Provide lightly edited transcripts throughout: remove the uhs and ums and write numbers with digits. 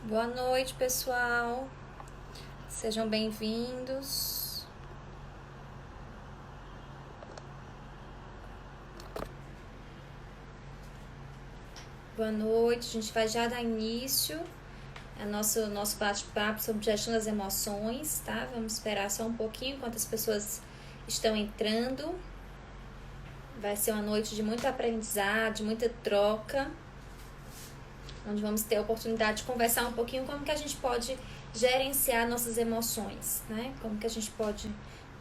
Boa noite, pessoal. Sejam bem-vindos. Boa noite. A gente vai já dar início ao nosso bate-papo sobre gestão das emoções, tá? Vamos esperar só um pouquinho enquanto as pessoas estão entrando. Vai ser uma noite de muito aprendizado, de muita troca, onde vamos ter a oportunidade de conversar um pouquinho como que a gente pode gerenciar nossas emoções, né? Como que a gente pode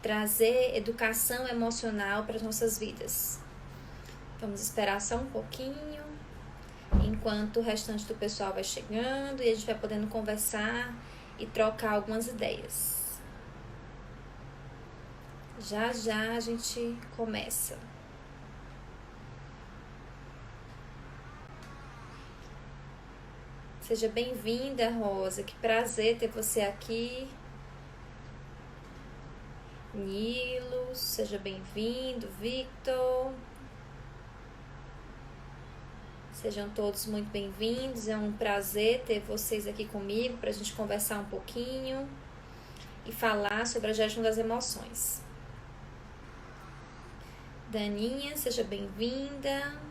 trazer educação emocional para as nossas vidas. Vamos esperar só um pouquinho, enquanto o restante do pessoal vai chegando e a gente vai podendo conversar e trocar algumas ideias. Já a gente começa. Seja bem-vinda, Rosa. Que prazer ter você aqui. Nilo, seja bem-vindo. Victor. Sejam todos muito bem-vindos. É um prazer ter vocês aqui comigo para a gente conversar um pouquinho e falar sobre a gestão das emoções. Daninha, seja bem-vinda.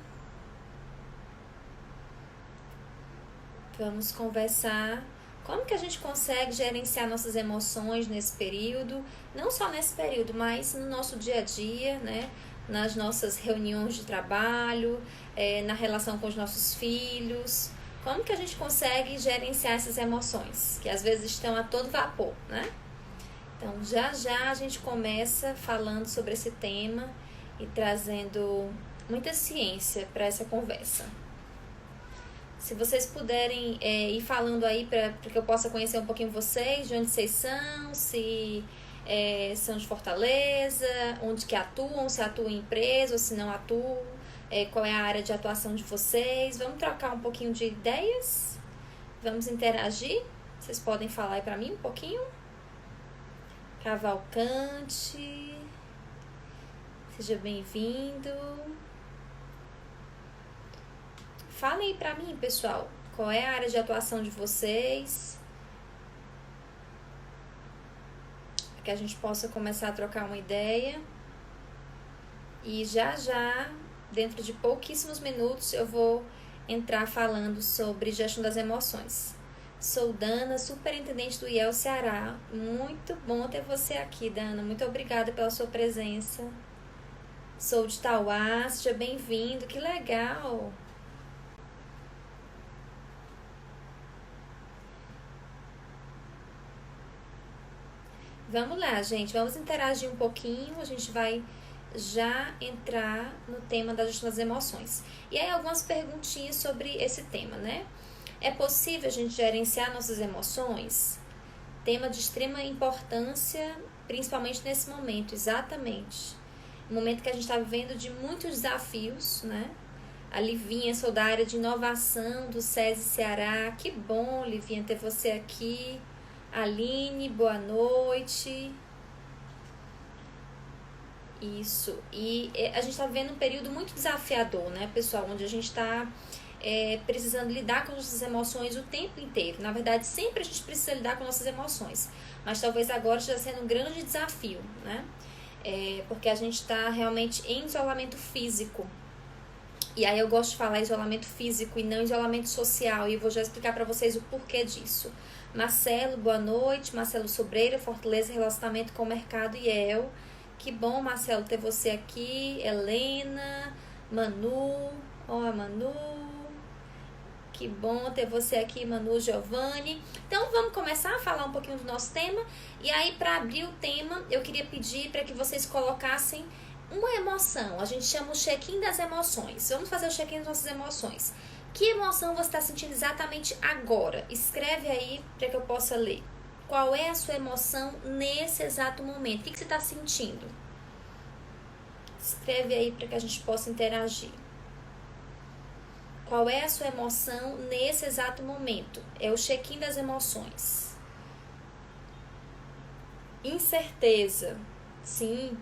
Vamos conversar como que a gente consegue gerenciar nossas emoções nesse período, não só nesse período, mas no nosso dia a dia, né? Nas nossas reuniões de trabalho, na relação com os nossos filhos. Como que a gente consegue gerenciar essas emoções, que às vezes estão a todo vapor, né? Então, já a gente começa falando sobre esse tema e trazendo muita ciência para essa conversa. Se vocês puderem ir falando aí para que eu possa conhecer um pouquinho vocês, de onde vocês são, se são de Fortaleza, onde que atuam, se atuam em empresa ou se não atuam, qual é a área de atuação de vocês. Vamos trocar um pouquinho de ideias, vamos interagir. Vocês podem falar aí para mim um pouquinho. Cavalcante, seja bem-vindo. Falem aí pra mim, pessoal, qual é a área de atuação de vocês, para que a gente possa começar a trocar uma ideia. E já, dentro de pouquíssimos minutos, eu vou entrar falando sobre gestão das emoções. Sou Dana, superintendente do IEL Ceará. Muito bom ter você aqui, Dana. Muito obrigada pela sua presença. Sou de Tauá, seja bem-vindo. Que legal! Vamos lá, gente, vamos interagir um pouquinho, a gente vai já entrar no tema da gestão das emoções. E aí algumas perguntinhas sobre esse tema, né? É possível a gente gerenciar nossas emoções? Tema de extrema importância, principalmente nesse momento, exatamente. Um momento que a gente está vivendo de muitos desafios, né? A Livinha, sou da área de inovação do SESI Ceará. Que bom, Livinha, ter você aqui. Aline, boa noite. Isso. E a gente está vivendo um período muito desafiador, né, pessoal? Onde a gente está precisando lidar com nossas emoções o tempo inteiro. Na verdade, sempre a gente precisa lidar com nossas emoções. Mas talvez agora esteja sendo um grande desafio, né? Porque a gente está realmente em isolamento físico. E aí eu gosto de falar isolamento físico e não isolamento social. E eu vou já explicar para vocês o porquê disso. Marcelo, boa noite. Marcelo Sobreira, Fortaleza, relacionamento com o mercado IEL. Que bom, Marcelo, ter você aqui. Helena, Manu, Manu. Que bom ter você aqui, Manu, Giovanni. Então, vamos começar a falar um pouquinho do nosso tema. E aí, para abrir o tema, eu queria pedir para que vocês colocassem uma emoção. A gente chama o check-in das emoções. Vamos fazer o check-in das nossas emoções. Que emoção você está sentindo exatamente agora? Escreve aí para que eu possa ler. Qual é a sua emoção nesse exato momento? O que você está sentindo? Escreve aí para que a gente possa interagir. Qual é a sua emoção nesse exato momento? É o check-in das emoções. Incerteza. Sim.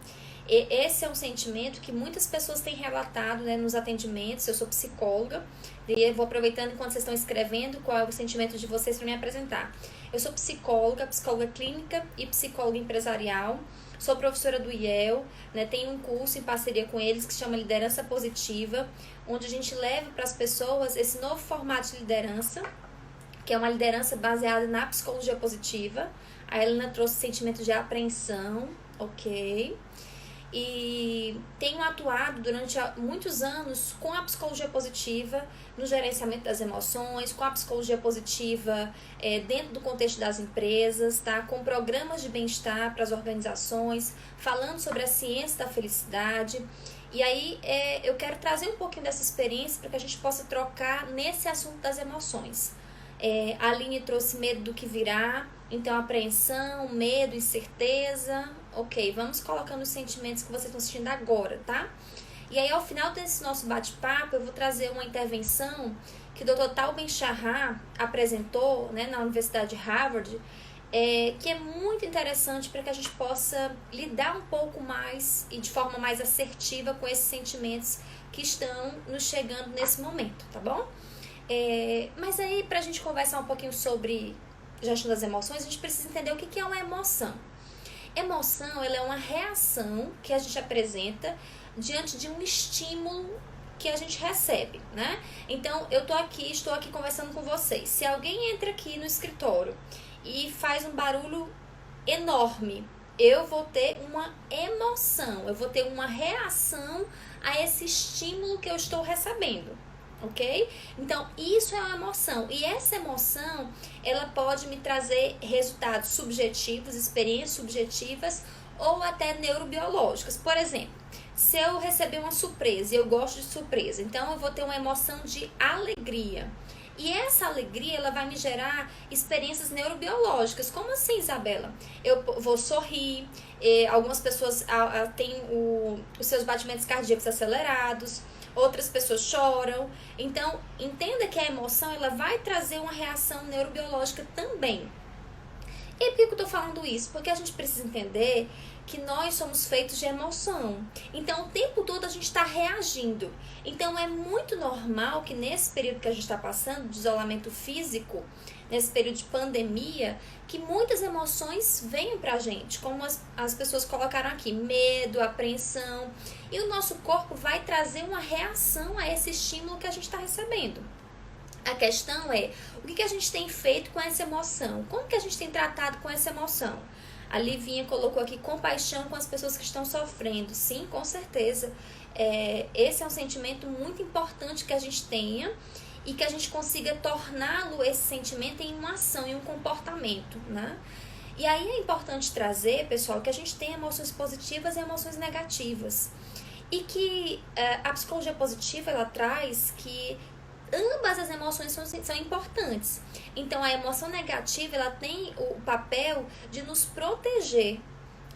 esse é um sentimento que muitas pessoas têm relatado, né, nos atendimentos. Eu sou psicóloga e eu vou aproveitando enquanto vocês estão escrevendo qual é o sentimento de vocês para me apresentar. Eu sou psicóloga clínica e psicóloga empresarial. Sou professora do IEL, né, tenho um curso em parceria com eles que se chama Liderança Positiva, onde a gente leva para as pessoas esse novo formato de liderança, que é uma liderança baseada na psicologia positiva. A Helena trouxe sentimento de apreensão, ok? E tenho atuado durante muitos anos com a psicologia positiva no gerenciamento das emoções, com a psicologia positiva dentro do contexto das empresas, tá? Com programas de bem-estar para as organizações, falando sobre a ciência da felicidade. E aí eu quero trazer um pouquinho dessa experiência para que a gente possa trocar nesse assunto das emoções. A Aline trouxe medo do que virá, então apreensão, medo, incerteza. Ok, vamos colocando os sentimentos que vocês estão sentindo agora, tá? E aí ao final desse nosso bate-papo eu vou trazer uma intervenção que o Dr. Tal Ben-Shahar apresentou, né, na Universidade de Harvard, que é muito interessante para que a gente possa lidar um pouco mais e de forma mais assertiva com esses sentimentos que estão nos chegando nesse momento, tá bom? Mas aí, pra gente conversar um pouquinho sobre gestão das emoções, a gente precisa entender o que é uma emoção. Emoção, ela é uma reação que a gente apresenta diante de um estímulo que a gente recebe, né? Então, estou aqui conversando com vocês. Se alguém entra aqui no escritório e faz um barulho enorme, eu vou ter uma emoção, eu vou ter uma reação a esse estímulo que eu estou recebendo. Ok? Então, isso é uma emoção. E essa emoção, ela pode me trazer resultados subjetivos, experiências subjetivas ou até neurobiológicas. Por exemplo, se eu receber uma surpresa e eu gosto de surpresa, então eu vou ter uma emoção de alegria. E essa alegria, ela vai me gerar experiências neurobiológicas. Como assim, Isabela? Eu vou sorrir, algumas pessoas têm os seus batimentos cardíacos acelerados, outras pessoas choram. Então, entenda que a emoção, ela vai trazer uma reação neurobiológica também. E por que eu estou falando isso? Porque a gente precisa entender que nós somos feitos de emoção. Então, o tempo todo a gente está reagindo. Então, é muito normal que nesse período que a gente está passando, de isolamento físico, nesse período de pandemia, que muitas emoções venham pra gente, como as pessoas colocaram aqui, medo, apreensão, e o nosso corpo vai trazer uma reação a esse estímulo que a gente está recebendo. A questão é, o que a gente tem feito com essa emoção? Como que a gente tem tratado com essa emoção? A Livinha colocou aqui compaixão com as pessoas que estão sofrendo. Sim, com certeza. Esse é um sentimento muito importante que a gente tenha e que a gente consiga torná-lo, esse sentimento, em uma ação, em um comportamento, né? E aí é importante trazer, pessoal, que a gente tem emoções positivas e emoções negativas. E que a psicologia positiva, ela traz que ambas as emoções são importantes. Então, a emoção negativa, ela tem o papel de nos proteger.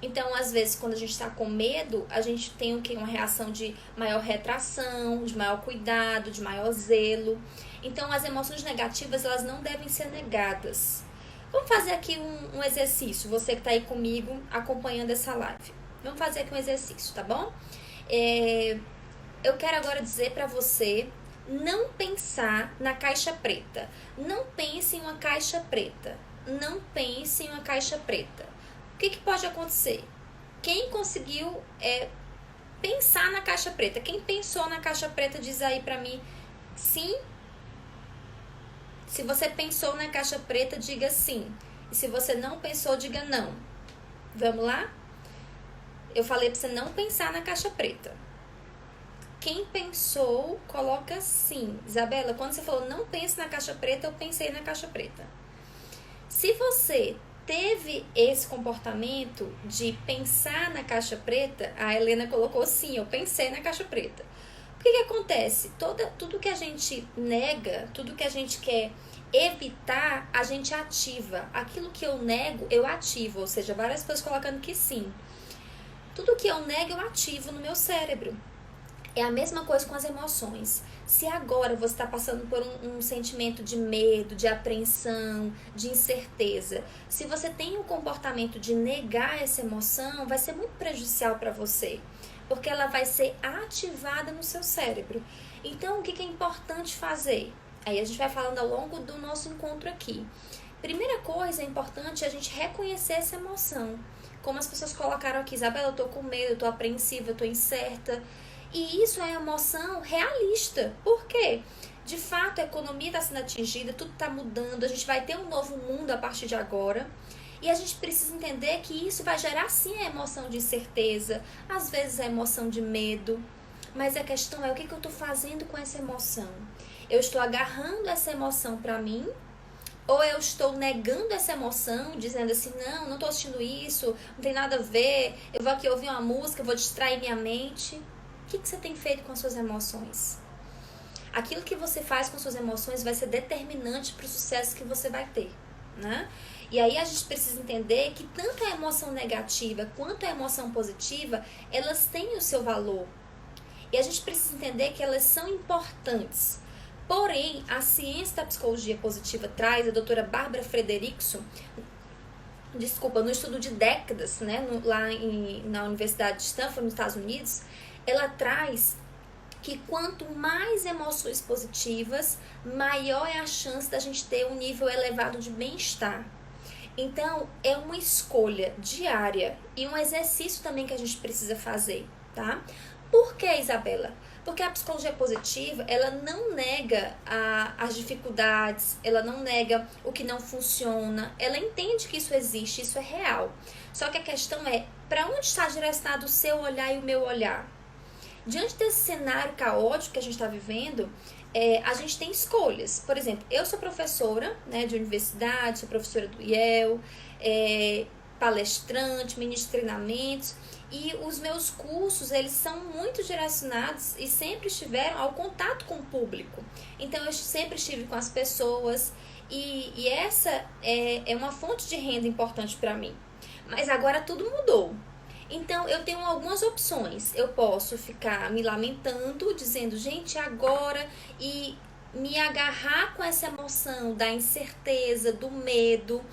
Então, às vezes, quando a gente está com medo, a gente tem uma reação de maior retração, de maior cuidado, de maior zelo. Então, as emoções negativas, elas não devem ser negadas. Vamos fazer aqui um exercício, você que está aí comigo, acompanhando essa live. Vamos fazer aqui um exercício, tá bom? Eu quero agora dizer para você não pensar na caixa preta. Não pense em uma caixa preta. Não pense em uma caixa preta. O que pode acontecer? Quem conseguiu pensar na caixa preta? Quem pensou na caixa preta, diz aí pra mim sim. Se você pensou na caixa preta, diga sim. E se você não pensou, diga não. Vamos lá? Eu falei pra você não pensar na caixa preta. Quem pensou, coloca sim. Isabela, quando você falou não pense na caixa preta, eu pensei na caixa preta. Se você teve esse comportamento de pensar na caixa preta, a Helena colocou sim, eu pensei na caixa preta. O que acontece? Tudo que a gente nega, tudo que a gente quer evitar, a gente ativa. Aquilo que eu nego, eu ativo. Ou seja, várias pessoas colocando que sim. Tudo que eu nego, eu ativo no meu cérebro. É a mesma coisa com as emoções. Se agora você está passando por um sentimento de medo, de apreensão, de incerteza, se você tem um comportamento de negar essa emoção, vai ser muito prejudicial para você, porque ela vai ser ativada no seu cérebro. Então, o que é importante fazer? Aí a gente vai falando ao longo do nosso encontro aqui. Primeira coisa, é importante a gente reconhecer essa emoção. Como as pessoas colocaram aqui, Isabela, eu tô com medo, eu tô apreensiva, eu tô incerta. E isso é emoção realista. Por quê? De fato, a economia está sendo atingida, tudo está mudando, a gente vai ter um novo mundo a partir de agora. E a gente precisa entender que isso vai gerar sim a emoção de incerteza, às vezes a emoção de medo. Mas a questão é o que eu estou fazendo com essa emoção? Eu estou agarrando essa emoção para mim? Ou eu estou negando essa emoção, dizendo assim, não estou assistindo isso, não tem nada a ver, eu vou aqui ouvir uma música, vou distrair minha mente. O que você tem feito com as suas emoções? Aquilo que você faz com suas emoções vai ser determinante para o sucesso que você vai ter, né? E aí a gente precisa entender que tanto a emoção negativa quanto a emoção positiva, elas têm o seu valor. E a gente precisa entender que elas são importantes. Porém, a ciência da psicologia positiva traz, a doutora Barbara Fredrickson, no estudo de décadas, né, na Universidade de Stanford, nos Estados Unidos, ela traz que quanto mais emoções positivas, maior é a chance da gente ter um nível elevado de bem-estar. Então, é uma escolha diária e um exercício também que a gente precisa fazer, tá? Por que, Isabela? Porque a psicologia positiva, ela não nega as dificuldades, ela não nega o que não funciona, ela entende que isso existe, isso é real. Só que a questão é, para onde está direcionado o seu olhar e o meu olhar? Diante desse cenário caótico que a gente está vivendo, a gente tem escolhas. Por exemplo, eu sou professora, né, de universidade, sou professora do IEL, palestrante, ministro de treinamentos, e os meus cursos, eles são muito direcionados e sempre estiveram ao contato com o público. Então, eu sempre estive com as pessoas e essa é uma fonte de renda importante para mim. Mas agora tudo mudou. Então, eu tenho algumas opções. Eu posso ficar me lamentando, dizendo, gente, agora, e me agarrar com essa emoção da incerteza, do medo,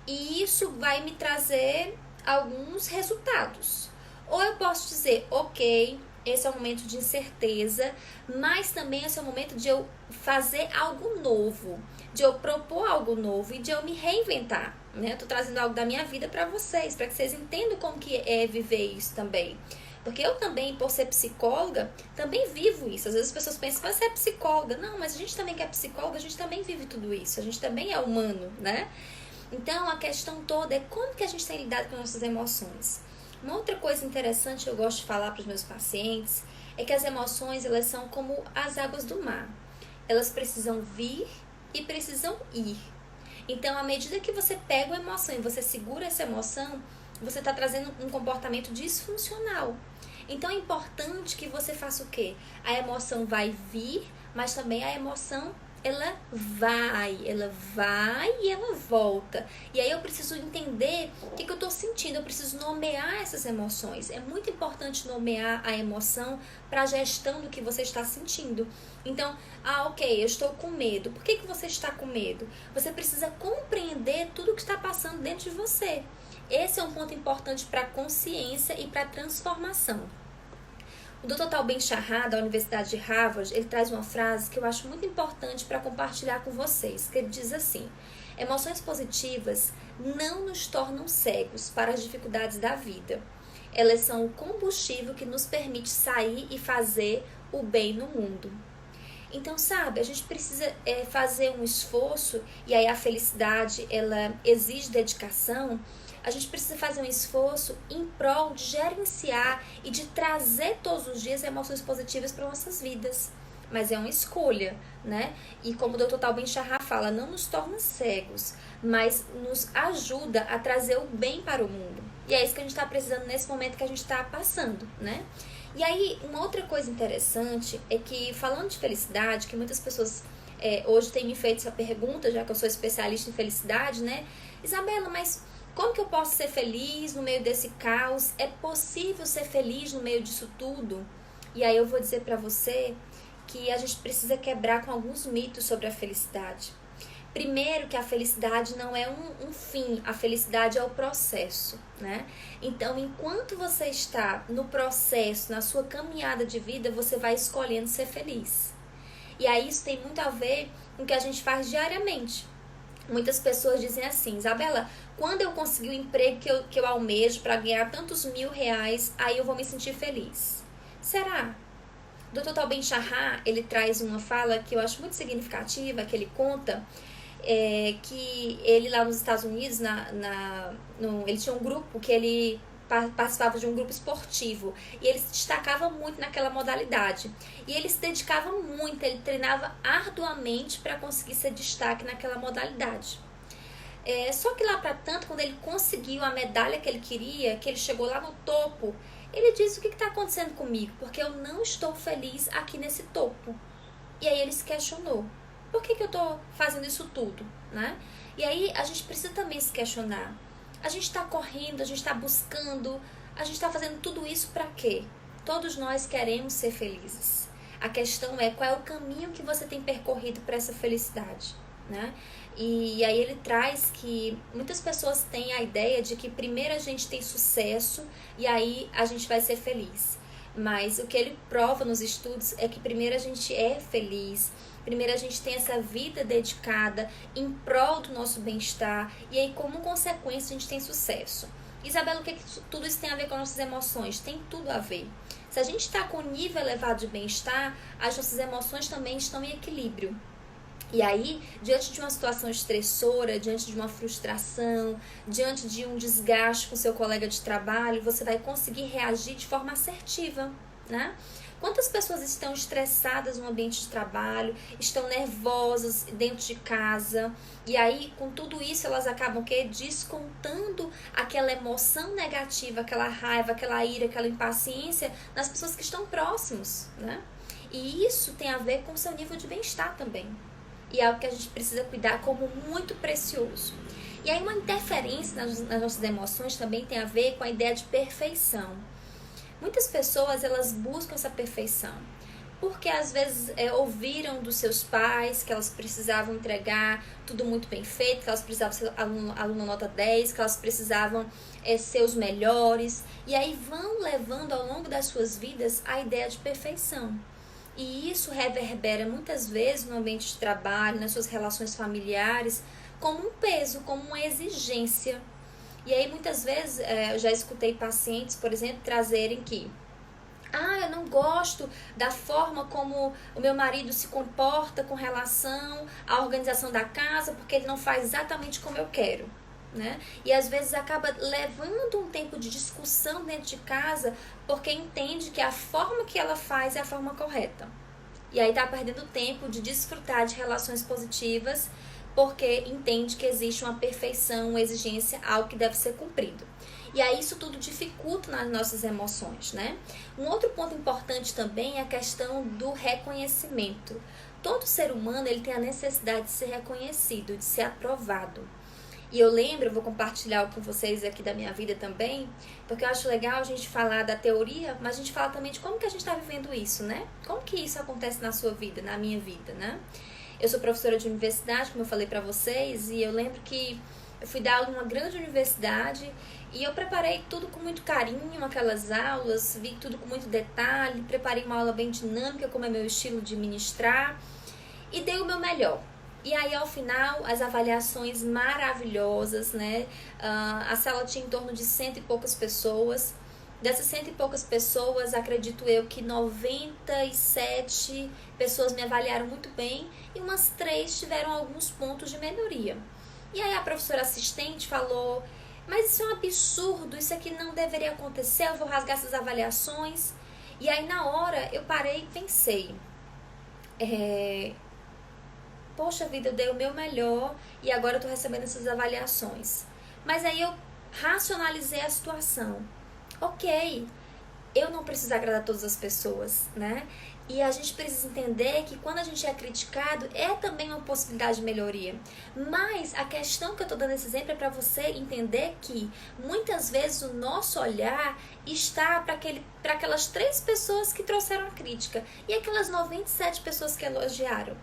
e isso vai me trazer alguns resultados. Ou eu posso dizer, ok, esse é um momento de incerteza, mas também esse é o momento de eu fazer algo novo, de eu propor algo novo e de eu me reinventar, né? Eu tô trazendo algo da minha vida para vocês, para que vocês entendam como que é viver isso também. Porque eu também, por ser psicóloga, também vivo isso. Às vezes as pessoas pensam, você é psicóloga. Não, mas a gente também que é psicóloga, a gente também vive tudo isso. A gente também é humano, né? Então, a questão toda é como que a gente tem lidado com nossas emoções. Uma outra coisa interessante que eu gosto de falar para os meus pacientes é que as emoções, elas são como as águas do mar. Elas precisam vir e precisam ir. Então, à medida que você pega uma emoção e você segura essa emoção, você está trazendo um comportamento disfuncional. Então, é importante que você faça o quê? A emoção vai vir, mas também a emoção ela vai e ela volta. E aí eu preciso entender o que eu estou sentindo, eu preciso nomear essas emoções. É muito importante nomear a emoção para a gestão do que você está sentindo. Então, ok, eu estou com medo. Por que você está com medo? Você precisa compreender tudo o que está passando dentro de você. Esse é um ponto importante para a consciência e para a transformação. O Dr. Tal Ben-Shahar, da Universidade de Harvard, ele traz uma frase que eu acho muito importante para compartilhar com vocês, que ele diz assim: emoções positivas não nos tornam cegos para as dificuldades da vida. Elas são o combustível que nos permite sair e fazer o bem no mundo. Então, sabe, a gente precisa fazer um esforço, e aí a felicidade, ela exige dedicação. A gente precisa fazer um esforço em prol de gerenciar e de trazer todos os dias emoções positivas para nossas vidas. Mas é uma escolha, né? E como o Dr. Tal Ben-Shahar fala, não nos torna cegos, mas nos ajuda a trazer o bem para o mundo. E é isso que a gente está precisando nesse momento que a gente está passando, né? E aí, uma outra coisa interessante é que, falando de felicidade, que muitas pessoas hoje têm me feito essa pergunta, já que eu sou especialista em felicidade, né? Isabela, mas como que eu posso ser feliz no meio desse caos? É possível ser feliz no meio disso tudo? E aí eu vou dizer para você que a gente precisa quebrar com alguns mitos sobre a felicidade. Primeiro, que a felicidade não é um fim, a felicidade é o processo, né? Então, enquanto você está no processo, na sua caminhada de vida, você vai escolhendo ser feliz. E aí isso tem muito a ver com o que a gente faz diariamente. Muitas pessoas dizem assim: Isabela, quando eu conseguir o emprego que eu almejo para ganhar tantos R$1.000, aí eu vou me sentir feliz. Será? Dr. Tal Ben-Shahar, ele traz uma fala que eu acho muito significativa, que ele conta que ele lá nos Estados Unidos, ele tinha um grupo que ele participava de um grupo esportivo e ele se destacava muito naquela modalidade. E ele se dedicava muito, ele treinava arduamente para conseguir ser destaque naquela modalidade. Só que lá para tanto, quando ele conseguiu a medalha que ele queria, que ele chegou lá no topo, ele disse: o que está acontecendo comigo? Porque eu não estou feliz aqui nesse topo. E aí ele se questionou: por que eu estou fazendo isso tudo? Né? E aí a gente precisa também se questionar. A gente está correndo, a gente está buscando, a gente está fazendo tudo isso para quê? Todos nós queremos ser felizes. A questão é qual é o caminho que você tem percorrido para essa felicidade, né? E aí ele traz que muitas pessoas têm a ideia de que primeiro a gente tem sucesso e aí a gente vai ser feliz. Mas o que ele prova nos estudos é que primeiro a gente é feliz, primeiro a gente tem essa vida dedicada em prol do nosso bem-estar e aí como consequência a gente tem sucesso. Isabela, o que tudo isso tem a ver com as nossas emoções? Tem tudo a ver. Se a gente está com um nível elevado de bem-estar, as nossas emoções também estão em equilíbrio. E aí, diante de uma situação estressora, diante de uma frustração, diante de um desgaste com seu colega de trabalho, você vai conseguir reagir de forma assertiva, né? Quantas pessoas estão estressadas no ambiente de trabalho, estão nervosas dentro de casa, e aí, com tudo isso, elas acabam descontando aquela emoção negativa, aquela raiva, aquela ira, aquela impaciência nas pessoas que estão próximos, né? E isso tem a ver com o seu nível de bem-estar também. E é algo que a gente precisa cuidar como muito precioso. E aí uma interferência nas nossas emoções também tem a ver com a ideia de perfeição. Muitas pessoas, elas buscam essa perfeição, porque às vezes ouviram dos seus pais que elas precisavam entregar tudo muito bem feito, que elas precisavam ser aluna nota 10, que elas precisavam ser os melhores. E aí vão levando ao longo das suas vidas a ideia de perfeição. E isso reverbera muitas vezes no ambiente de trabalho, nas suas relações familiares, como um peso, como uma exigência. E aí muitas vezes eu já escutei pacientes, por exemplo, trazerem que eu não gosto da forma como o meu marido se comporta com relação à organização da casa, porque ele não faz exatamente como eu quero. Né? E às vezes acaba levando um tempo de discussão dentro de casa porque entende que a forma que ela faz é a forma correta. E aí tá perdendo tempo de desfrutar de relações positivas porque entende que existe uma perfeição, uma exigência, algo que deve ser cumprido. E aí isso tudo dificulta nas nossas emoções, né? Um outro ponto importante também é a questão do reconhecimento. Todo ser humano ele tem a necessidade de ser reconhecido, de ser aprovado. E eu vou compartilhar com vocês aqui da minha vida também, porque eu acho legal a gente falar da teoria, mas a gente fala também de como que a gente está vivendo isso, né? Como que isso acontece na sua vida, na minha vida, né? Eu sou professora de universidade, como eu falei para vocês, e eu lembro que eu fui dar aula numa grande universidade e eu preparei tudo com muito carinho, aquelas aulas, vi tudo com muito detalhe, preparei uma aula bem dinâmica, como é meu estilo de ministrar, e dei o meu melhor. E aí, ao final, as avaliações maravilhosas, né? A sala tinha em torno de 100 e poucas pessoas. Dessas 100 e poucas pessoas, acredito eu que 97 pessoas me avaliaram muito bem e umas 3 tiveram alguns pontos de melhoria. E aí a professora assistente falou: mas isso é um absurdo, isso aqui não deveria acontecer, eu vou rasgar essas avaliações. E aí, na hora, eu parei e pensei... poxa vida, eu dei o meu melhor e agora eu tô recebendo essas avaliações. Mas aí eu racionalizei a situação. Ok, eu não preciso agradar todas as pessoas, né? E a gente precisa entender que quando a gente é criticado, é também uma possibilidade de melhoria. Mas a questão que eu estou dando esse exemplo é para você entender que muitas vezes o nosso olhar está para aquelas 3 pessoas que trouxeram a crítica e aquelas 97 pessoas que elogiaram.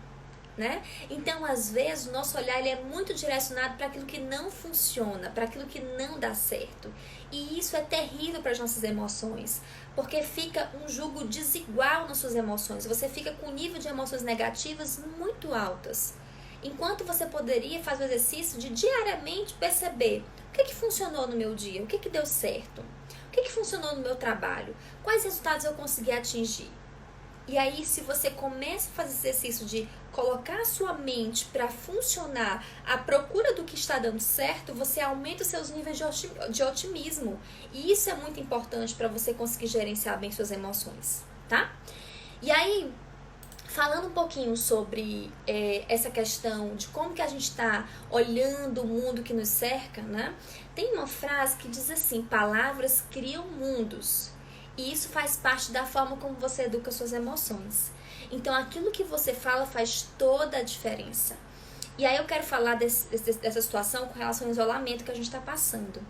Né? Então, às vezes, o nosso olhar ele é muito direcionado para aquilo que não funciona, para aquilo que não dá certo. E isso é terrível para as nossas emoções, porque fica um julgo desigual nas suas emoções. Você fica com um nível de emoções negativas muito altas. Enquanto você poderia fazer o exercício de diariamente perceber o que funcionou no meu dia, o que deu certo, o que funcionou no meu trabalho, quais resultados eu consegui atingir. E aí, se você começa a fazer esse exercício de colocar a sua mente para funcionar à procura do que está dando certo, você aumenta os seus níveis de otimismo. E isso é muito importante para você conseguir gerenciar bem suas emoções, tá? E aí, falando um pouquinho sobre essa questão de como que a gente está olhando o mundo que nos cerca, né? Tem uma frase que diz assim: palavras criam mundos. E isso faz parte da forma como você educa suas emoções. Então, aquilo que você fala faz toda a diferença. E aí eu quero falar dessa situação com relação ao isolamento que a gente está passando.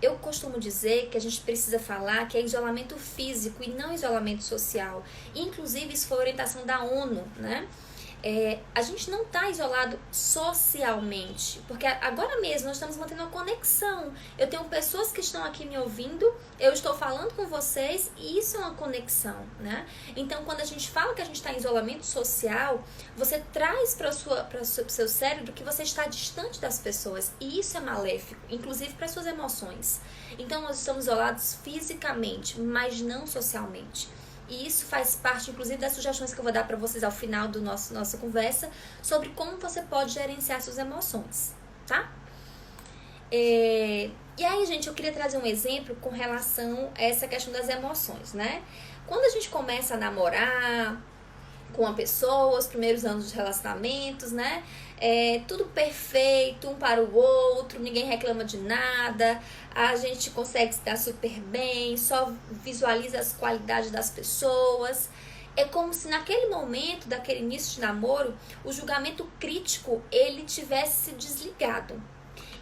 Eu costumo dizer que a gente precisa falar que é isolamento físico e não isolamento social. Inclusive, isso foi orientação da ONU, né? A gente não está isolado socialmente, porque agora mesmo nós estamos mantendo uma conexão. Eu tenho pessoas que estão aqui me ouvindo, eu estou falando com vocês e isso é uma conexão, né? Então, quando a gente fala que a gente está em isolamento social, você traz para o seu cérebro que você está distante das pessoas e isso é maléfico, inclusive para suas emoções. Então, nós estamos isolados fisicamente, mas não socialmente. E isso faz parte, inclusive, das sugestões que eu vou dar para vocês ao final da nossa conversa sobre como você pode gerenciar suas emoções, tá? E aí, gente, eu queria trazer um exemplo com relação a essa questão das emoções, né? Quando a gente começa a namorar com uma pessoa, os primeiros anos de relacionamentos, né? Tudo perfeito, um para o outro, ninguém reclama de nada, a gente consegue se dar super bem, só visualiza as qualidades das pessoas. É como se naquele momento, daquele início de namoro, o julgamento crítico, ele tivesse se desligado.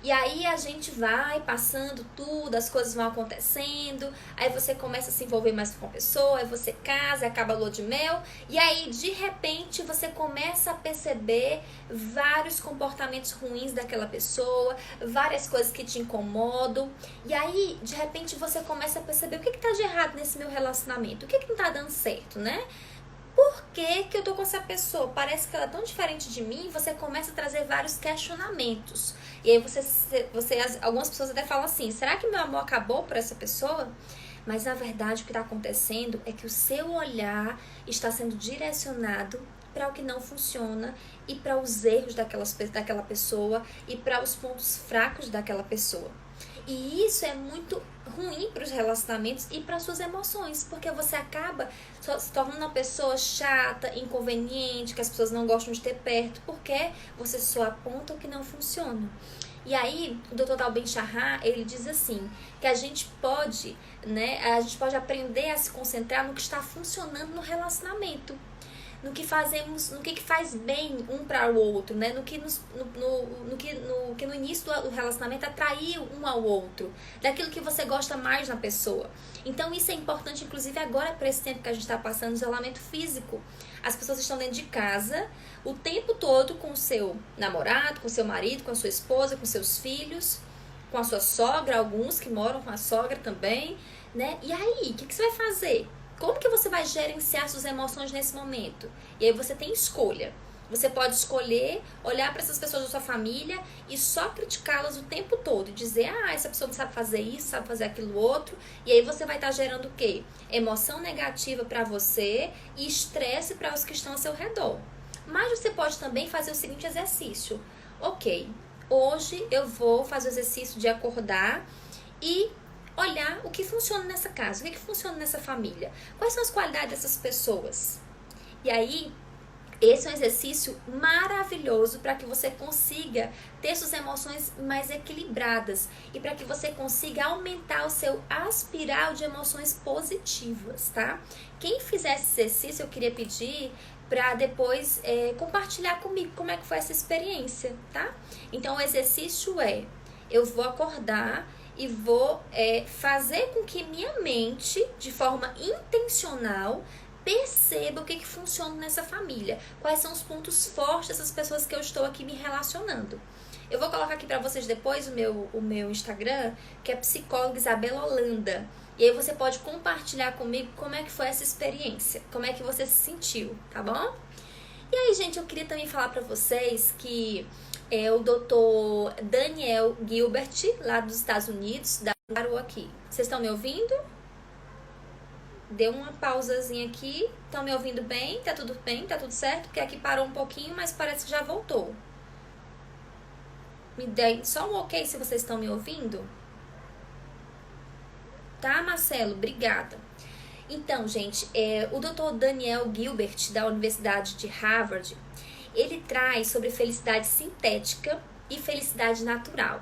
E aí a gente vai passando tudo, as coisas vão acontecendo, aí você começa a se envolver mais com a pessoa, aí você casa, acaba a lua de mel, e aí de repente você começa a perceber vários comportamentos ruins daquela pessoa, várias coisas que te incomodam, e aí de repente você começa a perceber o que tá de errado nesse meu relacionamento, o que não tá dando certo, né? Por que eu tô com essa pessoa? Parece que ela é tão diferente de mim. Você começa a trazer vários questionamentos. E aí algumas pessoas até falam assim: será que meu amor acabou por essa pessoa? Mas na verdade o que está acontecendo é que o seu olhar está sendo direcionado para o que não funciona e para os erros daquela pessoa e para os pontos fracos daquela pessoa. E isso é muito ruim para os relacionamentos e para as suas emoções, porque você acaba se tornando uma pessoa chata, inconveniente, que as pessoas não gostam de ter perto, porque você só aponta o que não funciona. E aí, o Dr. Tal Ben-Shahar, ele diz assim, que a gente pode aprender a se concentrar no que está funcionando no relacionamento. No que fazemos, no que faz bem um para o outro, né? No que no início do relacionamento atraiu um ao outro, daquilo que você gosta mais na pessoa. Então isso é importante, inclusive agora para esse tempo que a gente está passando, isolamento físico. As pessoas estão dentro de casa o tempo todo com o seu namorado, com o seu marido, com a sua esposa, com seus filhos, com a sua sogra, alguns que moram com a sogra também, né? E aí, o que você vai fazer? Como que você vai gerenciar suas emoções nesse momento? E aí você tem escolha. Você pode escolher olhar para essas pessoas da sua família e só criticá-las o tempo todo. E dizer, essa pessoa não sabe fazer isso, sabe fazer aquilo outro. E aí você vai estar gerando o quê? Emoção negativa para você e estresse para os que estão ao seu redor. Mas você pode também fazer o seguinte exercício. Ok, hoje eu vou fazer o exercício de acordar e olhar o que funciona nessa casa, o que funciona nessa família, quais são as qualidades dessas pessoas. E aí, Esse é um exercício maravilhoso para que você consiga ter suas emoções mais equilibradas e para que você consiga aumentar o seu aspiral de emoções positivas, tá? Quem fizer esse exercício, eu queria pedir para depois compartilhar comigo como é que foi essa experiência, tá? Então, o exercício eu vou acordar e vou fazer com que minha mente, de forma intencional, perceba o que funciona nessa família. Quais são os pontos fortes dessas pessoas que eu estou aqui me relacionando. Eu vou colocar aqui para vocês depois o meu Instagram, que é psicóloga Isabela Holanda. E aí você pode compartilhar comigo como é que foi essa experiência, como é que você se sentiu, tá bom? E aí, gente, eu queria também falar para vocês que o Dr. Daniel Gilbert, lá dos Estados Unidos, parou aqui. Vocês estão me ouvindo? Deu uma pausazinha aqui. Estão me ouvindo bem? Tá tudo bem? Tá tudo certo? Porque aqui parou um pouquinho, mas parece que já voltou. Me dê só um ok se vocês estão me ouvindo. Tá, Marcelo? Obrigada. Então, gente, o Dr. Daniel Gilbert, da Universidade de Harvard, ele traz sobre felicidade sintética e felicidade natural.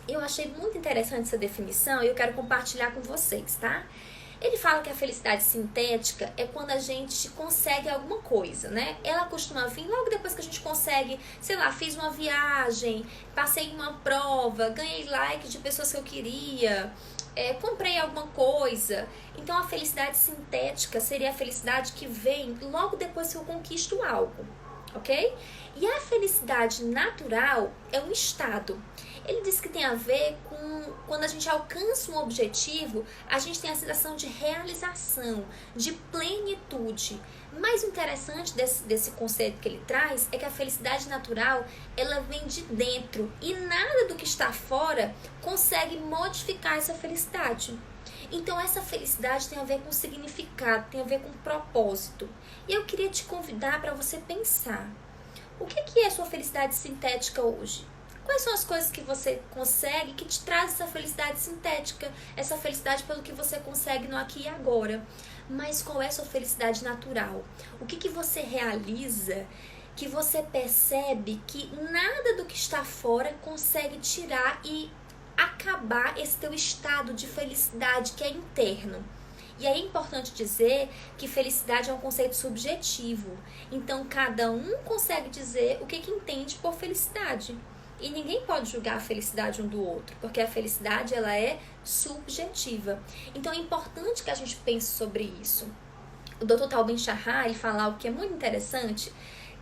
Eu achei muito interessante essa definição e eu quero compartilhar com vocês, tá? Ele fala que a felicidade sintética é quando a gente consegue alguma coisa, né? Ela costuma vir logo depois que a gente consegue, sei lá, fiz uma viagem, passei em uma prova, ganhei like de pessoas que eu queria, comprei alguma coisa. Então a felicidade sintética seria a felicidade que vem logo depois que eu conquisto algo, ok? E a felicidade natural é um estado. Ele diz que tem a ver com quando a gente alcança um objetivo, a gente tem a sensação de realização, de plenitude. Mas o interessante desse conceito que ele traz é que a felicidade natural, ela vem de dentro e nada do que está fora consegue modificar essa felicidade. Então essa felicidade tem a ver com significado, tem a ver com propósito. E eu queria te convidar para você pensar, o que é a sua felicidade sintética hoje? Quais são as coisas que você consegue que te traz essa felicidade sintética, essa felicidade pelo que você consegue no aqui e agora? Mas qual é a sua felicidade natural? O que você realiza que você percebe que nada do que está fora consegue tirar e acabar esse teu estado de felicidade que é interno? E aí é importante dizer que felicidade é um conceito subjetivo. Então, cada um consegue dizer o que entende por felicidade. E ninguém pode julgar a felicidade um do outro, porque a felicidade ela é subjetiva. Então é importante que a gente pense sobre isso. O Dr. Tal Ben-Shahar, ele fala algo que é muito interessante,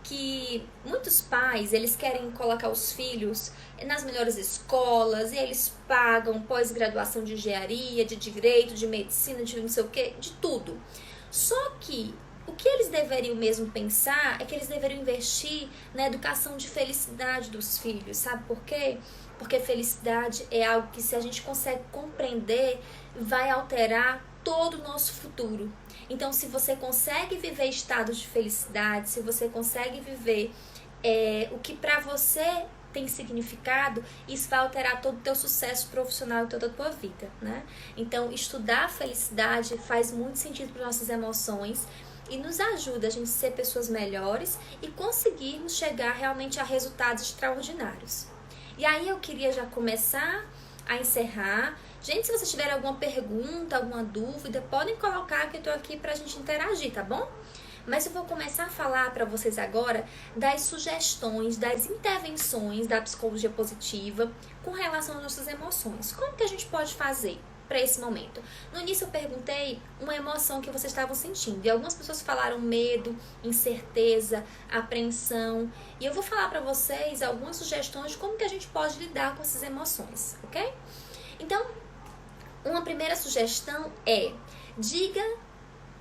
que muitos pais, eles querem colocar os filhos nas melhores escolas, e eles pagam pós-graduação de engenharia, de direito, de medicina, de não sei o que, de tudo. Só que o que eles deveriam mesmo pensar é que eles deveriam investir na educação de felicidade dos filhos, sabe por quê? Porque felicidade é algo que, se a gente consegue compreender, vai alterar todo o nosso futuro. Então, se você consegue viver estados de felicidade, se você consegue viver o que para você tem significado, isso vai alterar todo o teu sucesso profissional e toda a tua vida, né? Então, estudar a felicidade faz muito sentido para nossas emoções e nos ajuda a gente ser pessoas melhores e conseguirmos chegar realmente a resultados extraordinários. E aí eu queria já começar a encerrar. Gente, se vocês tiverem alguma pergunta, alguma dúvida, podem colocar que eu tô aqui pra gente interagir, tá bom? Mas eu vou começar a falar para vocês agora das sugestões, das intervenções da psicologia positiva com relação às nossas emoções. Como que a gente pode fazer para esse momento? No início eu perguntei uma emoção que vocês estavam sentindo e algumas pessoas falaram medo, incerteza, apreensão, e eu vou falar para vocês algumas sugestões de como que a gente pode lidar com essas emoções, ok? Então, uma primeira sugestão é: diga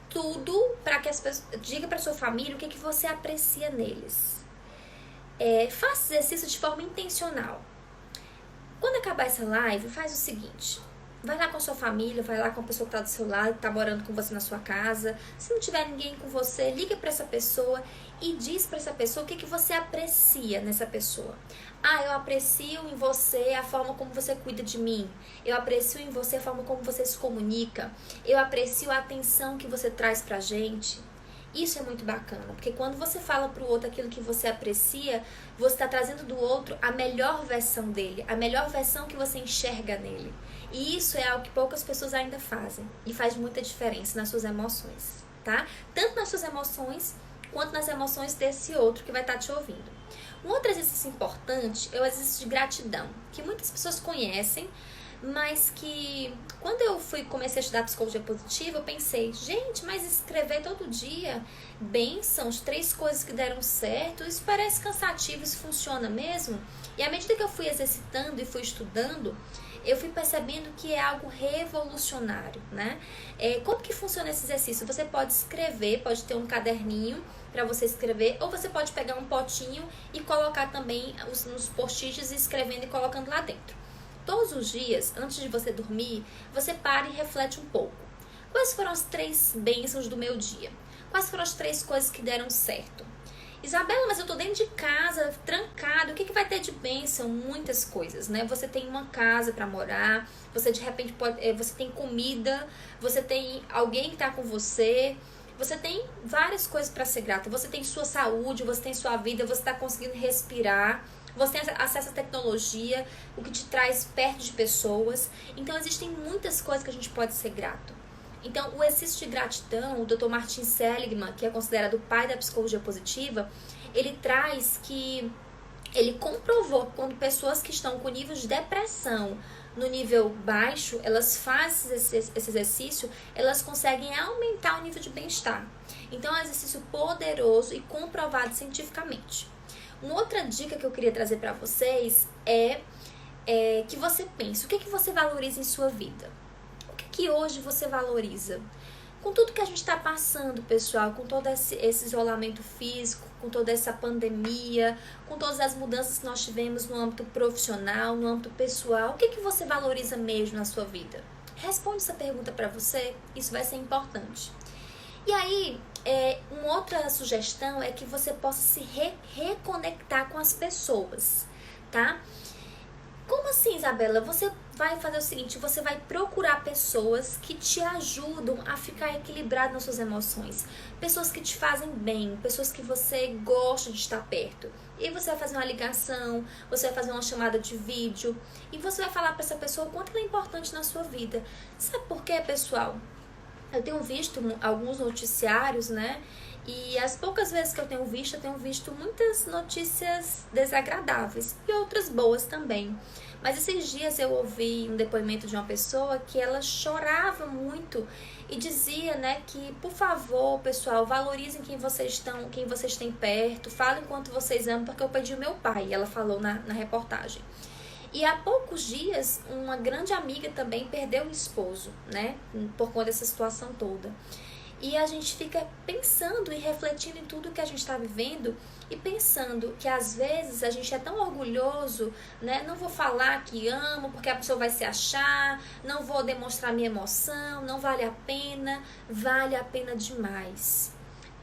tudo para que as pessoas, diga para sua família o que você aprecia neles. Faça exercício de forma intencional. Quando acabar essa live, faz o seguinte: vai lá com a sua família, vai lá com a pessoa que está do seu lado, que está morando com você na sua casa. Se não tiver ninguém com você, liga para essa pessoa e diz para essa pessoa o que você aprecia nessa pessoa. Eu aprecio em você a forma como você cuida de mim. Eu aprecio em você a forma como você se comunica. Eu aprecio a atenção que você traz pra gente. Isso é muito bacana, porque quando você fala pro outro aquilo que você aprecia, você está trazendo do outro a melhor versão dele, a melhor versão que você enxerga nele. E isso é algo que poucas pessoas ainda fazem e faz muita diferença nas suas emoções, tá? Tanto nas suas emoções quanto nas emoções desse outro que vai estar te ouvindo. Um outro exercício importante é o exercício de gratidão, que muitas pessoas conhecem, mas que quando eu comecei a estudar psicologia positiva, eu pensei, gente, mas escrever todo dia bênçãos, 3 coisas que deram certo, isso parece cansativo, isso funciona mesmo? E à medida que eu fui exercitando e fui estudando, eu fui percebendo que é algo revolucionário, né? Como que funciona esse exercício? Você pode escrever, pode ter um caderninho para você escrever, ou você pode pegar um potinho e colocar também nos post-its, escrevendo e colocando lá dentro. Todos os dias, antes de você dormir, você para e reflete um pouco. Quais foram as 3 bênçãos do meu dia? Quais foram as 3 coisas que deram certo? Isabela, mas eu tô dentro de casa, trancado, o que vai ter de bênção? Muitas coisas, né? Você tem uma casa para morar, você de repente você tem comida, você tem alguém que tá com você, você tem várias coisas para ser grata. Você tem sua saúde, você tem sua vida, você tá conseguindo respirar, você tem acesso à tecnologia, o que te traz perto de pessoas. Então, existem muitas coisas que a gente pode ser grato. Então, o exercício de gratidão, o Dr. Martin Seligman, que é considerado o pai da psicologia positiva, ele traz que ele comprovou que quando pessoas que estão com nível de depressão no nível baixo, elas fazem esse exercício, elas conseguem aumentar o nível de bem-estar. Então, é um exercício poderoso e comprovado cientificamente. Uma outra dica que eu queria trazer para vocês é que você pense, o que você valoriza em sua vida? O que hoje você valoriza? Com tudo que a gente está passando, pessoal, com todo esse isolamento físico, com toda essa pandemia, com todas as mudanças que nós tivemos no âmbito profissional, no âmbito pessoal, o que você valoriza mesmo na sua vida? Responde essa pergunta para você, isso vai ser importante. E aí, uma outra sugestão é que você possa se reconectar com as pessoas, tá? Como assim, Isabela? Você vai fazer o seguinte, você vai procurar pessoas que te ajudam a ficar equilibrado nas suas emoções. Pessoas que te fazem bem, pessoas que você gosta de estar perto. E você vai fazer uma ligação, você vai fazer uma chamada de vídeo e você vai falar para essa pessoa o quanto ela é importante na sua vida. Sabe por quê, pessoal? Eu tenho visto alguns noticiários, né? E as poucas vezes que eu tenho visto muitas notícias desagradáveis e outras boas também. Mas esses dias eu ouvi um depoimento de uma pessoa que ela chorava muito e dizia, né, que por favor, pessoal, valorizem quem vocês têm perto, falem quanto vocês amam, porque eu perdi o meu pai, ela falou na reportagem. E há poucos dias, uma grande amiga também perdeu o esposo, né? Por conta dessa situação toda. E a gente fica pensando e refletindo em tudo que a gente está vivendo e pensando que às vezes a gente é tão orgulhoso, né? Não vou falar que amo porque a pessoa vai se achar, não vou demonstrar minha emoção, não vale a pena demais.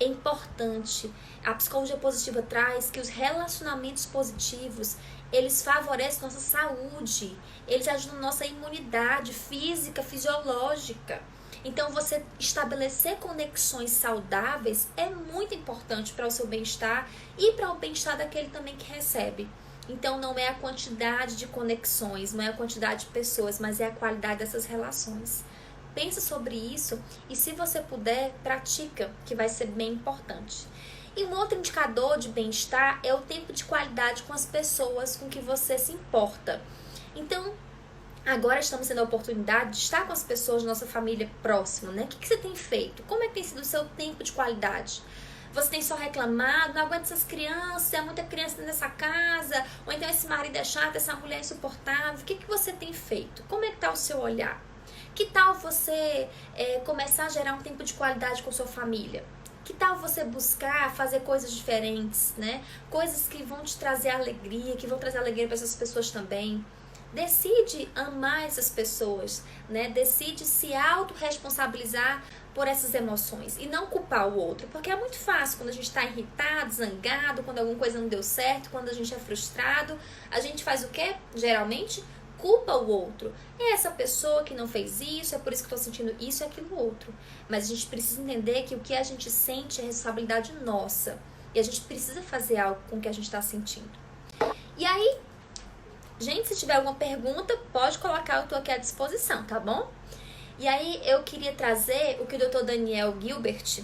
É importante. A psicologia positiva traz que os relacionamentos positivos, eles favorecem nossa saúde, eles ajudam nossa imunidade física, fisiológica. Então, você estabelecer conexões saudáveis é muito importante para o seu bem-estar e para o bem-estar daquele também que recebe. Então, não é a quantidade de conexões, não é a quantidade de pessoas, mas é a qualidade dessas relações. Pensa sobre isso e, se você puder, pratica, que vai ser bem importante. E um outro indicador de bem-estar é o tempo de qualidade com as pessoas com que você se importa. Então, agora estamos tendo a oportunidade de estar com as pessoas da nossa família próxima, né? O que você tem feito? Como é que tem sido o seu tempo de qualidade? Você tem só reclamado, não aguenta essas crianças, é muita criança dentro dessa casa, ou então esse marido é chato, essa mulher é insuportável. O que você tem feito? Como é que está o seu olhar? Que tal você começar a gerar um tempo de qualidade com sua família? Que tal você buscar fazer coisas diferentes, né? Coisas que vão te trazer alegria, que vão trazer alegria para essas pessoas também. Decide amar essas pessoas, né? Decide se autorresponsabilizar por essas emoções e não culpar o outro, porque é muito fácil quando a gente está irritado, zangado, quando alguma coisa não deu certo, quando a gente é frustrado, a gente faz o quê? Geralmente, culpa o outro. É essa pessoa que não fez isso, é por isso que eu tô sentindo isso e aquilo outro. Mas a gente precisa entender que o que a gente sente é responsabilidade nossa. E a gente precisa fazer algo com o que a gente tá sentindo. E aí, gente, se tiver alguma pergunta, pode colocar, eu tô aqui à disposição, tá bom? E aí, eu queria trazer o que o Dr. Daniel Gilbert,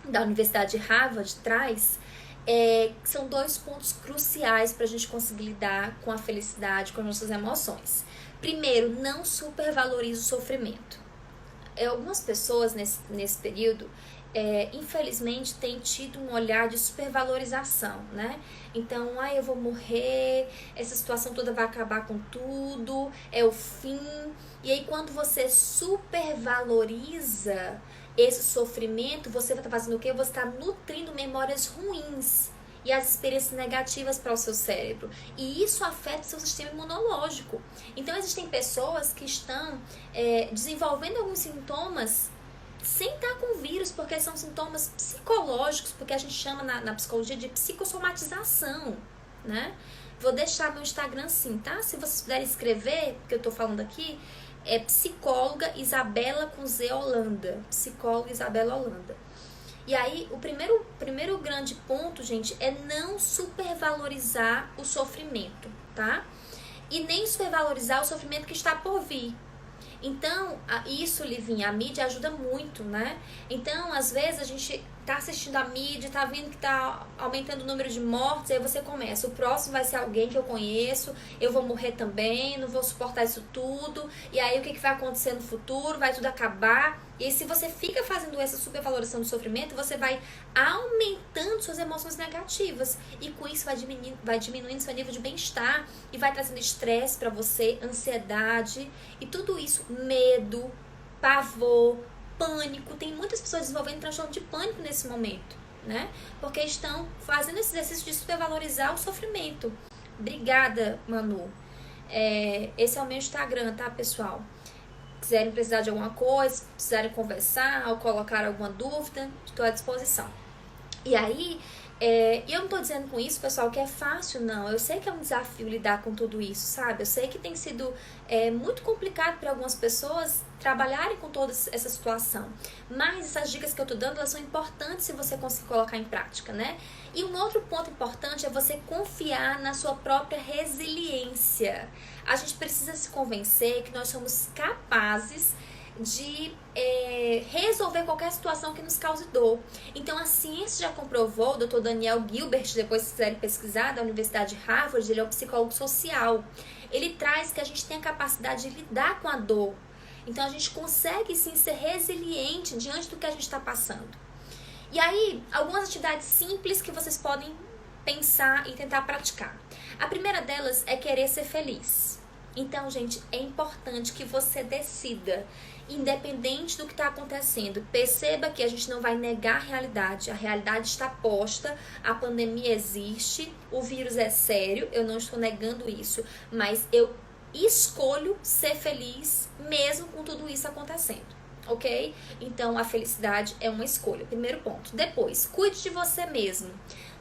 da Universidade de Harvard, traz, que são 2 pontos cruciais para a gente conseguir lidar com a felicidade, com as nossas emoções. Primeiro, não supervalorize o sofrimento. Algumas pessoas nesse período, infelizmente, têm tido um olhar de supervalorização, né? Então, eu vou morrer, essa situação toda vai acabar com tudo, é o fim. E aí, quando você supervaloriza esse sofrimento, você vai estar fazendo o quê? Você está nutrindo memórias ruins e as experiências negativas para o seu cérebro. E isso afeta o seu sistema imunológico. Então, existem pessoas que estão desenvolvendo alguns sintomas sem estar com vírus, porque são sintomas psicológicos, porque a gente chama na psicologia de psicossomatização, né? Vou deixar meu Instagram sim, tá? Se vocês puderem escrever, o que eu tô falando aqui, é psicóloga Isabela com Z Holanda. Psicóloga Isabela Holanda. E aí, o primeiro grande ponto, gente, é não supervalorizar o sofrimento, tá? E nem supervalorizar o sofrimento que está por vir. Então, isso, Livinha, a mídia ajuda muito, né? Então, às vezes, a gente tá assistindo a mídia, tá vendo que tá aumentando o número de mortes, aí você começa, o próximo vai ser alguém que eu conheço, eu vou morrer também, não vou suportar isso tudo, e aí o que vai acontecer no futuro? Vai tudo acabar. E aí, se você fica fazendo essa supervalorização do sofrimento, você vai aumentando suas emoções negativas, e com isso vai diminuindo seu nível de bem-estar, e vai trazendo estresse pra você, ansiedade, e tudo isso, medo, pavor, pânico. Tem muitas pessoas desenvolvendo transtorno de pânico nesse momento, né? Porque estão fazendo esse exercício de supervalorizar o sofrimento. Obrigada, Manu. Esse é o meu Instagram, tá, pessoal? Quiserem precisar de alguma coisa, precisarem conversar ou colocar alguma dúvida, estou à disposição. E aí, eu não tô dizendo com isso, pessoal, que é fácil, não. Eu sei que é um desafio lidar com tudo isso, sabe? Eu sei que tem sido muito complicado para algumas pessoas trabalharem com toda essa situação. Mas essas dicas que eu tô dando, elas são importantes se você conseguir colocar em prática, né? E um outro ponto importante é você confiar na sua própria resiliência. A gente precisa se convencer que nós somos capazes de resolver qualquer situação que nos cause dor. Então a ciência já comprovou, o Dr. Daniel Gilbert, depois se quiserem pesquisar, da Universidade de Harvard, ele é um psicólogo social. Ele traz que a gente tem a capacidade de lidar com a dor. Então a gente consegue sim ser resiliente diante do que a gente está passando. E aí, algumas atividades simples que vocês podem pensar e tentar praticar. A primeira delas é querer ser feliz. Então, gente, é importante que você decida, independente do que está acontecendo. Perceba que a gente não vai negar a realidade está posta, a pandemia existe, o vírus é sério, eu não estou negando isso, mas eu escolho ser feliz mesmo com tudo isso acontecendo, ok? Então, a felicidade é uma escolha, primeiro ponto. Depois, cuide de você mesmo,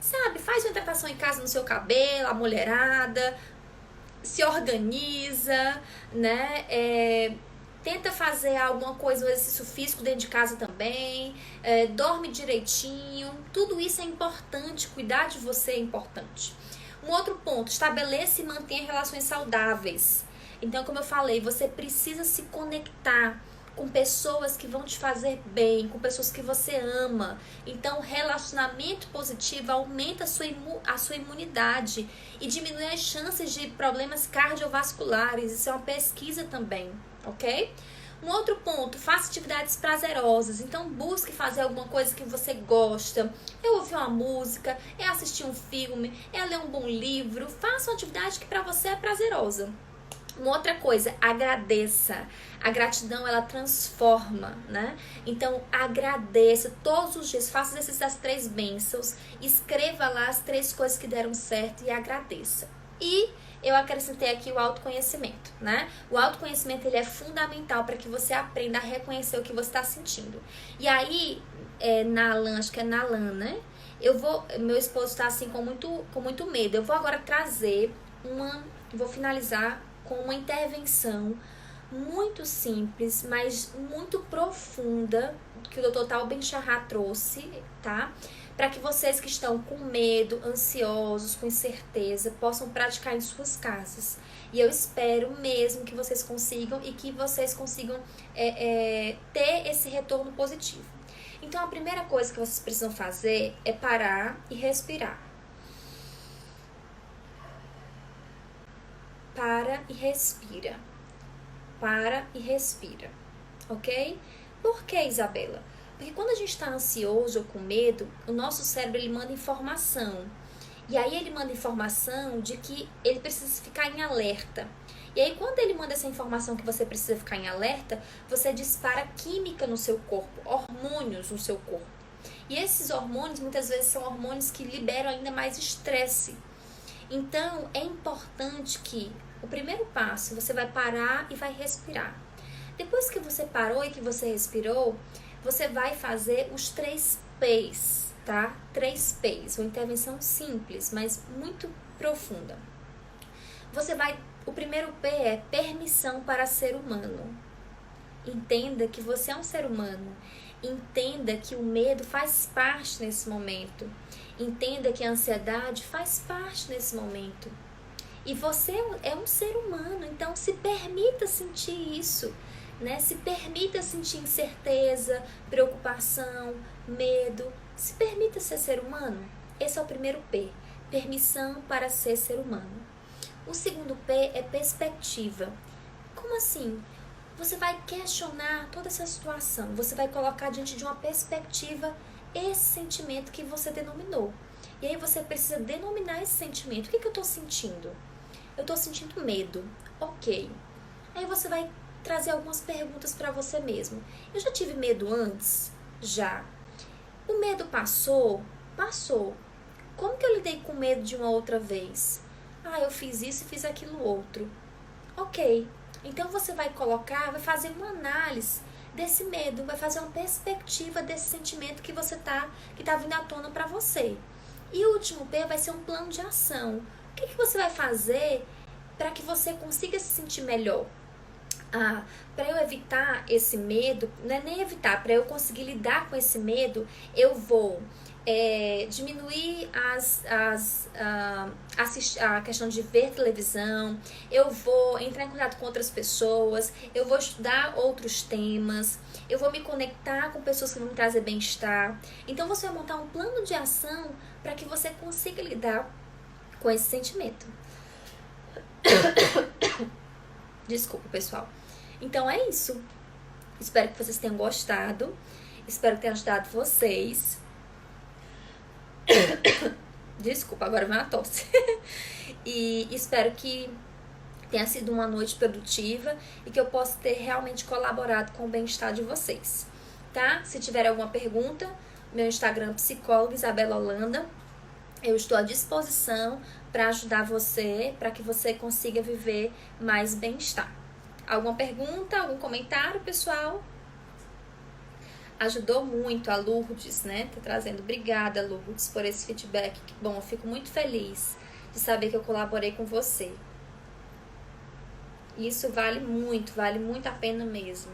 sabe? Faz uma hidratação em casa no seu cabelo, a mulherada, se organiza, né? Tenta fazer alguma coisa, um exercício físico dentro de casa também, dorme direitinho, tudo isso é importante, cuidar de você é importante. Um outro ponto, estabeleça e mantenha relações saudáveis. Então, como eu falei, você precisa se conectar com pessoas que vão te fazer bem, com pessoas que você ama. Então, relacionamento positivo aumenta a sua imunidade e diminui as chances de problemas cardiovasculares. Isso é uma pesquisa também, ok? Um outro ponto, faça atividades prazerosas. Então, busque fazer alguma coisa que você gosta. É ouvir uma música, é assistir um filme, é ler um bom livro. Faça uma atividade que para você é prazerosa. Uma outra coisa, agradeça. A gratidão, ela transforma, né? Então, agradeça todos os dias. Faça exercício das 3 bênçãos. Escreva lá as 3 coisas que deram certo e agradeça. E eu acrescentei aqui o autoconhecimento, né? O autoconhecimento, ele é fundamental para que você aprenda a reconhecer o que você está sentindo. E aí, Nalan, acho que é Nalan, né? Meu esposo está assim com muito medo. Eu vou agora trazer vou finalizar com uma intervenção muito simples, mas muito profunda, que o Dr. Tal Ben-Shahar trouxe, tá? Para que vocês que estão com medo, ansiosos, com incerteza, possam praticar em suas casas. E eu espero mesmo que vocês consigam e que vocês consigam ter esse retorno positivo. Então, a primeira coisa que vocês precisam fazer é parar e respirar. Para e respira. Para e respira. Ok? Por que, Isabela? Porque quando a gente está ansioso ou com medo, o nosso cérebro ele manda informação. E aí ele manda informação de que ele precisa ficar em alerta. E aí quando ele manda essa informação que você precisa ficar em alerta, você dispara química no seu corpo, hormônios no seu corpo. E esses hormônios muitas vezes são hormônios que liberam ainda mais estresse. Então é importante que o primeiro passo, você vai parar e vai respirar. Depois que você parou e que você respirou, você vai fazer os 3 P's, tá? 3 P's, uma intervenção simples, mas muito profunda. O primeiro P é permissão para ser humano. Entenda que você é um ser humano. Entenda que o medo faz parte nesse momento. Entenda que a ansiedade faz parte nesse momento. E você é um ser humano, então se permita sentir isso. Né? Se permita sentir incerteza, preocupação, medo. Se permita ser ser humano. Esse é o primeiro P. Permissão para ser ser humano. O segundo P é perspectiva. Como assim? Você vai questionar toda essa situação. Você vai colocar diante de uma perspectiva esse sentimento que você denominou. E aí você precisa denominar esse sentimento. O que eu estou sentindo? Eu estou sentindo medo. Ok. Aí você vai trazer algumas perguntas para você mesmo. Eu já tive medo antes? Já. O medo passou? Passou. Como que eu lidei com medo de uma outra vez? Eu fiz isso e fiz aquilo outro. Ok. Então você vai vai fazer uma análise desse medo, vai fazer uma perspectiva desse sentimento que que tá vindo à tona para você. E o último P vai ser um plano de ação. O que você vai fazer para que você consiga se sentir melhor? Para eu evitar esse medo, não é nem evitar, para eu conseguir lidar com esse medo, eu vou diminuir a questão de ver televisão, eu vou entrar em contato com outras pessoas, eu vou estudar outros temas, eu vou me conectar com pessoas que vão me trazer bem-estar. Então você vai montar um plano de ação para que você consiga lidar com esse sentimento. Desculpa, pessoal. Então é isso. Espero que vocês tenham gostado. Espero que tenha ajudado vocês. Desculpa, agora vem uma tosse. E espero que tenha sido uma noite produtiva e que eu possa ter realmente colaborado com o bem-estar de vocês. Tá? Se tiver alguma pergunta, meu Instagram psicóloga Isabela Holanda. Eu estou à disposição para ajudar você, para que você consiga viver mais bem-estar. Alguma pergunta, algum comentário, pessoal? Ajudou muito a Lourdes, né? Tá trazendo. Obrigada, Lourdes, por esse feedback. Que bom, eu fico muito feliz de saber que eu colaborei com você. Isso vale muito a pena mesmo.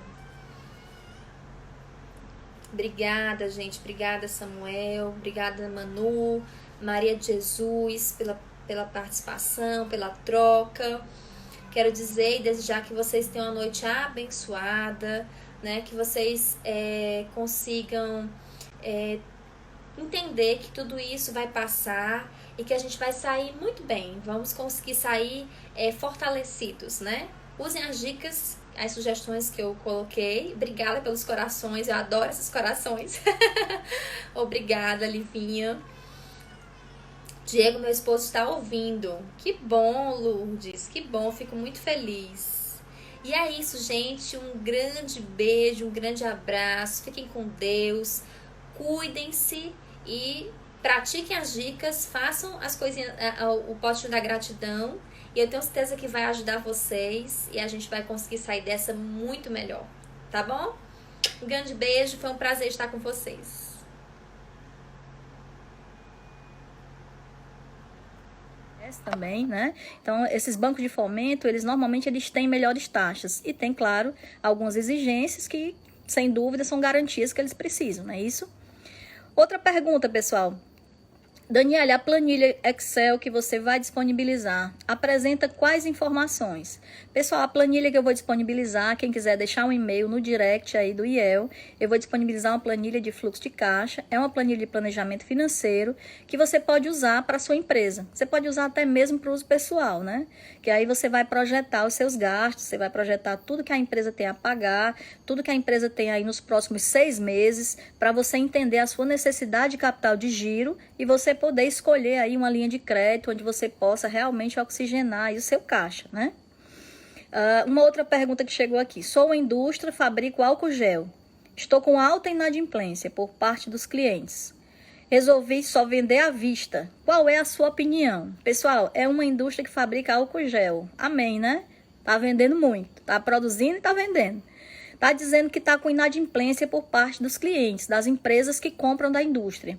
Obrigada, gente. Obrigada, Samuel. Obrigada, Manu. Maria de Jesus, pela participação, pela troca. Quero dizer e desejar que vocês tenham uma noite abençoada, né? Que vocês consigam entender que tudo isso vai passar e que a gente vai sair muito bem. Vamos conseguir sair fortalecidos, né? Usem as dicas, as sugestões que eu coloquei. Obrigada pelos corações, eu adoro esses corações. Obrigada, Livinha. Diego, meu esposo, está ouvindo. Que bom, Lourdes, que bom, fico muito feliz. E é isso, gente, um grande beijo, um grande abraço, fiquem com Deus, cuidem-se e pratiquem as dicas, façam as coisinhas, o potinho da gratidão, e eu tenho certeza que vai ajudar vocês e a gente vai conseguir sair dessa muito melhor, tá bom? Um grande beijo, foi um prazer estar com vocês. também, né? Então, esses bancos de fomento, normalmente eles têm melhores taxas e tem, claro, algumas exigências que, sem dúvida, são garantias que eles precisam, não é isso? Outra pergunta, pessoal. Daniela, a planilha Excel que você vai disponibilizar apresenta quais informações? Pessoal, a planilha que eu vou disponibilizar, quem quiser deixar um e-mail no direct aí do IEL, eu vou disponibilizar uma planilha de fluxo de caixa, é uma planilha de planejamento financeiro que você pode usar para a sua empresa. Você pode usar até mesmo para o uso pessoal, né? Que aí você vai projetar os seus gastos, você vai projetar tudo que a empresa tem a pagar, tudo que a empresa tem aí nos próximos 6 meses, para você entender a sua necessidade de capital de giro e você poder escolher aí uma linha de crédito onde você possa realmente oxigenar aí o seu caixa, né? Uma outra pergunta que chegou aqui. Sou uma indústria, fabrico álcool gel. Estou com alta inadimplência por parte dos clientes. Resolvi só vender à vista. Qual é a sua opinião? Pessoal, é uma indústria que fabrica álcool gel. Amém, né? Tá vendendo muito. Tá produzindo e tá vendendo. Tá dizendo que tá com inadimplência por parte dos clientes, das empresas que compram da indústria.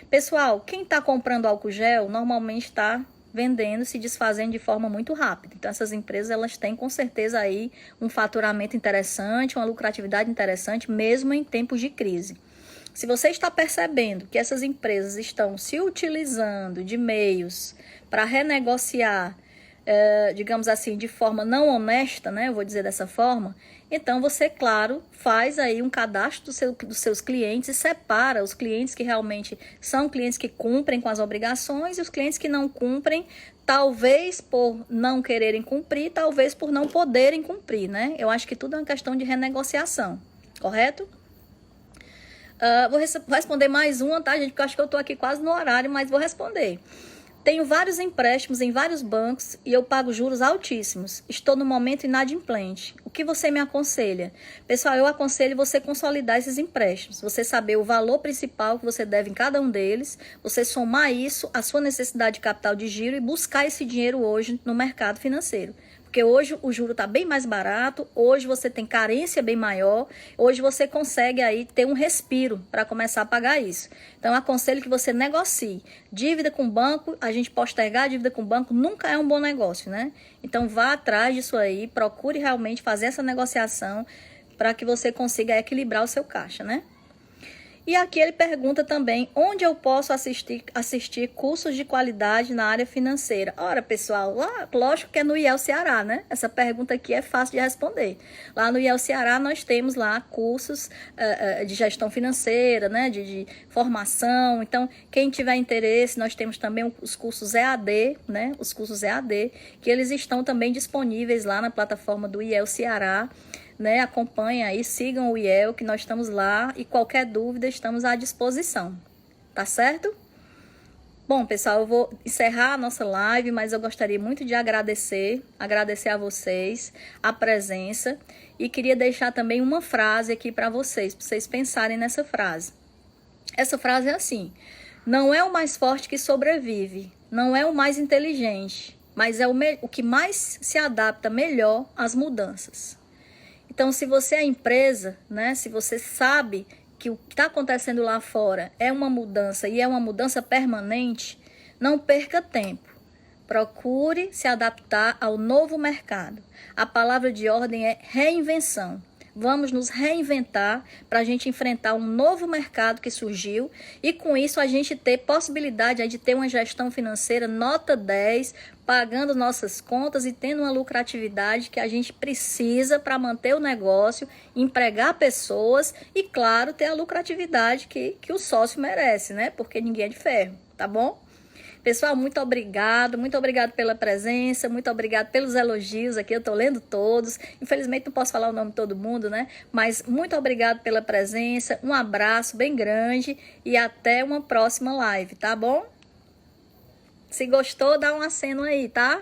Pessoal, quem está comprando álcool gel normalmente está vendendo, se desfazendo de forma muito rápida. Então, essas empresas elas têm com certeza aí um faturamento interessante, uma lucratividade interessante, mesmo em tempos de crise. Se você está percebendo que essas empresas estão se utilizando de meios para renegociar, digamos assim, de forma não honesta, né? Eu vou dizer dessa forma. Então, você, claro, faz aí um cadastro dos seus clientes e separa os clientes que realmente são clientes que cumprem com as obrigações e os clientes que não cumprem, talvez por não quererem cumprir, talvez por não poderem cumprir, né? Eu acho que tudo é uma questão de renegociação, correto? Vou responder mais uma, tá, gente? Porque eu acho que eu tô aqui quase no horário, mas vou responder. Tenho vários empréstimos em vários bancos e eu pago juros altíssimos. Estou no momento inadimplente. O que você me aconselha? Pessoal, eu aconselho você consolidar esses empréstimos. Você saber o valor principal que você deve em cada um deles. Você somar isso à sua necessidade de capital de giro e buscar esse dinheiro hoje no mercado financeiro. Porque hoje o juro está bem mais barato, hoje você tem carência bem maior, hoje você consegue aí ter um respiro para começar a pagar isso. Então, eu aconselho que você negocie. Dívida com o banco, a gente postergar a dívida com o banco nunca é um bom negócio, né? Então, vá atrás disso aí, procure realmente fazer essa negociação para que você consiga equilibrar o seu caixa, né? E aqui ele pergunta também, onde eu posso assistir cursos de qualidade na área financeira? Ora, pessoal, lá, lógico que é no IEL Ceará, né? Essa pergunta aqui é fácil de responder. Lá no IEL Ceará nós temos lá cursos de gestão financeira, né? De formação. Então, quem tiver interesse, nós temos também os cursos EAD, né? Os cursos EAD, que eles estão também disponíveis lá na plataforma do IEL Ceará. Né, acompanhem aí, sigam o IEL, que nós estamos lá e qualquer dúvida estamos à disposição, tá certo? Bom, pessoal, eu vou encerrar a nossa live, mas eu gostaria muito de agradecer a vocês a presença e queria deixar também uma frase aqui para vocês pensarem nessa frase. Essa frase é assim: não é o mais forte que sobrevive, não é o mais inteligente, mas é o que mais se adapta melhor às mudanças. Então, se você é empresa, né, se você sabe que o que está acontecendo lá fora é uma mudança e é uma mudança permanente, não perca tempo. Procure se adaptar ao novo mercado. A palavra de ordem é reinvenção. Vamos nos reinventar para a gente enfrentar um novo mercado que surgiu e com isso a gente ter possibilidade de ter uma gestão financeira nota 10, pagando nossas contas e tendo uma lucratividade que a gente precisa para manter o negócio, empregar pessoas e, claro, ter a lucratividade que o sócio merece, né? Porque ninguém é de ferro, tá bom? Pessoal, muito obrigado pela presença, muito obrigado pelos elogios aqui, eu tô lendo todos, infelizmente não posso falar o nome de todo mundo, né? Mas muito obrigado pela presença, um abraço bem grande e até uma próxima live, tá bom? Se gostou, dá um aceno aí, tá?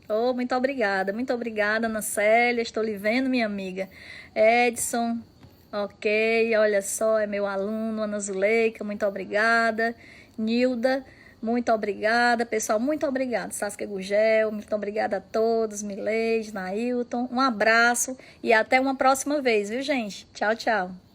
Oh, muito obrigada, Ana Célia, estou lhe vendo, minha amiga. Edson, ok, olha só, é meu aluno, Ana Zuleika, muito obrigada. Nilda, muito obrigada. Pessoal, muito obrigada. Saskia Gugel, muito obrigada a todos. Mileide, Nailton, um abraço e até uma próxima vez, viu, gente? Tchau, tchau.